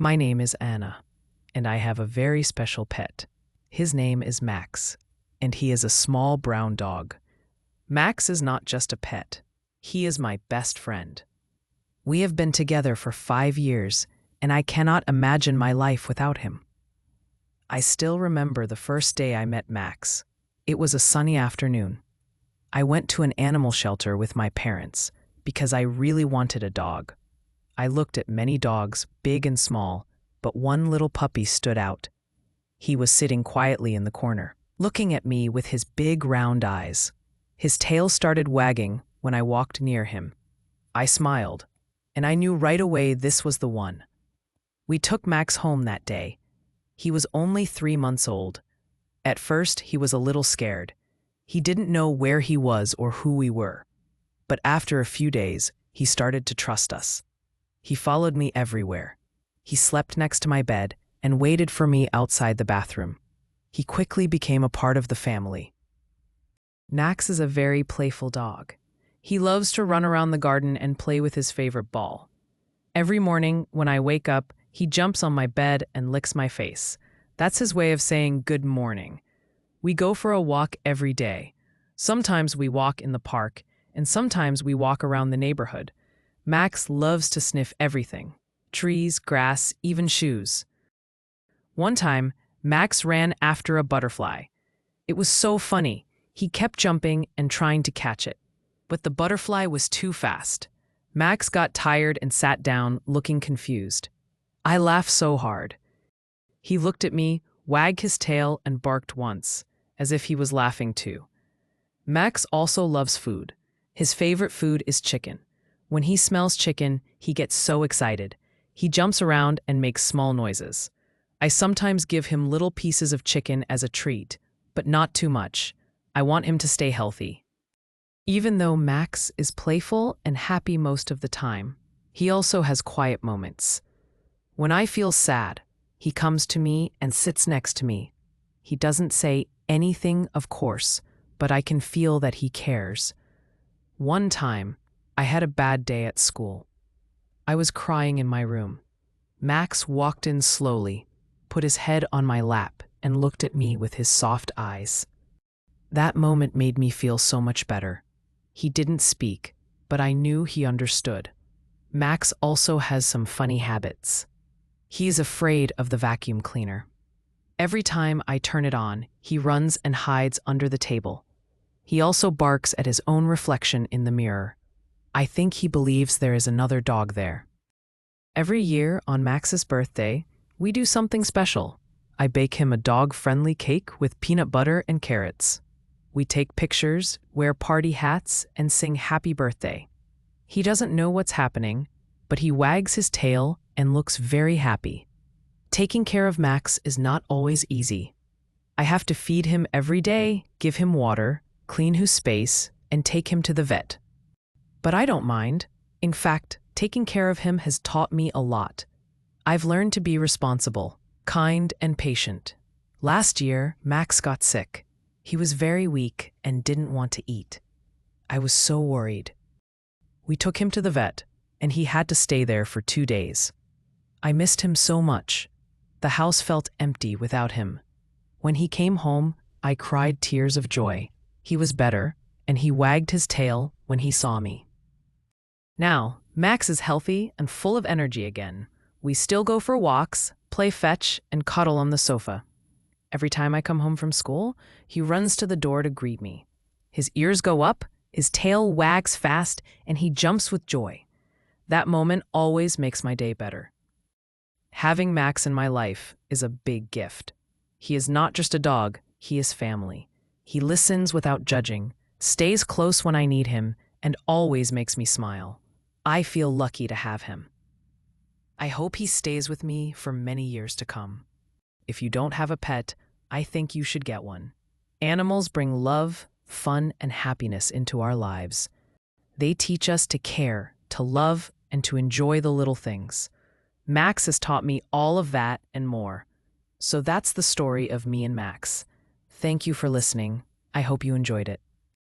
My name is Anna, and I have a very special pet. His name is Max, and he is a small brown dog. Max is not just a pet, he is my best friend. We have been together for 5 years, and I cannot imagine my life without him. I still remember the first day I met Max. It was a sunny afternoon. I went to an animal shelter with my parents because I really wanted a dog. I looked at many dogs, big and small, but one little puppy stood out. He was sitting quietly in the corner, looking at me with his big round eyes. His tail started wagging when I walked near him. I smiled, and I knew right away this was the one. We took Max home that day. He was only 3 months old. At first, he was a little scared. He didn't know where he was or who we were. But after a few days, he started to trust us. He followed me everywhere. He slept next to my bed and waited for me outside the bathroom. He quickly became a part of the family. Max is a very playful dog. He loves to run around the garden and play with his favorite ball. Every morning, when I wake up, he jumps on my bed and licks my face. That's his way of saying good morning. We go for a walk every day. Sometimes we walk in the park, and sometimes we walk around the neighborhood. Max loves to sniff everything: trees, grass, even shoes. One time, Max ran after a butterfly. It was so funny. He kept jumping and trying to catch it, but the butterfly was too fast. Max got tired and sat down, looking confused. I laughed so hard. He looked at me, wagged his tail, and barked once, as if he was laughing too. Max also loves food. His favorite food is chicken. When he smells chicken, he gets so excited. He jumps around and makes small noises. I sometimes give him little pieces of chicken as a treat, but not too much. I want him to stay healthy. Even though Max is playful and happy most of the time, he also has quiet moments. When I feel sad, he comes to me and sits next to me. He doesn't say anything, of course, but I can feel that he cares. One time, I had a bad day at school. I was crying in my room. Max walked in slowly, put his head on my lap, and looked at me with his soft eyes. That moment made me feel so much better. He didn't speak, but I knew he understood. Max also has some funny habits. He's afraid of the vacuum cleaner. Every time I turn it on, he runs and hides under the table. He also barks at his own reflection in the mirror. I think he believes there is another dog there. Every year on Max's birthday, we do something special. I bake him a dog-friendly cake with peanut butter and carrots. We take pictures, wear party hats, and sing happy birthday. He doesn't know what's happening, but he wags his tail and looks very happy. Taking care of Max is not always easy. I have to feed him every day, give him water, clean his space, and take him to the vet. But I don't mind. In fact, taking care of him has taught me a lot. I've learned to be responsible, kind, and patient. Last year, Max got sick. He was very weak and didn't want to eat. I was so worried. We took him to the vet, and he had to stay there for 2 days. I missed him so much. The house felt empty without him. When he came home, I cried tears of joy. He was better, and he wagged his tail when he saw me. Now, Max is healthy and full of energy again. We still go for walks, play fetch, and cuddle on the sofa. Every time I come home from school, he runs to the door to greet me. His ears go up, his tail wags fast, and he jumps with joy. That moment always makes my day better. Having Max in my life is a big gift. He is not just a dog, he is family. He listens without judging, stays close when I need him, and always makes me smile. I feel lucky to have him. I hope he stays with me for many years to come. If you don't have a pet, I think you should get one. Animals bring love, fun, and happiness into our lives. They teach us to care, to love, and to enjoy the little things. Max has taught me all of that and more. So that's the story of me and Max. Thank you for listening. I hope you enjoyed it.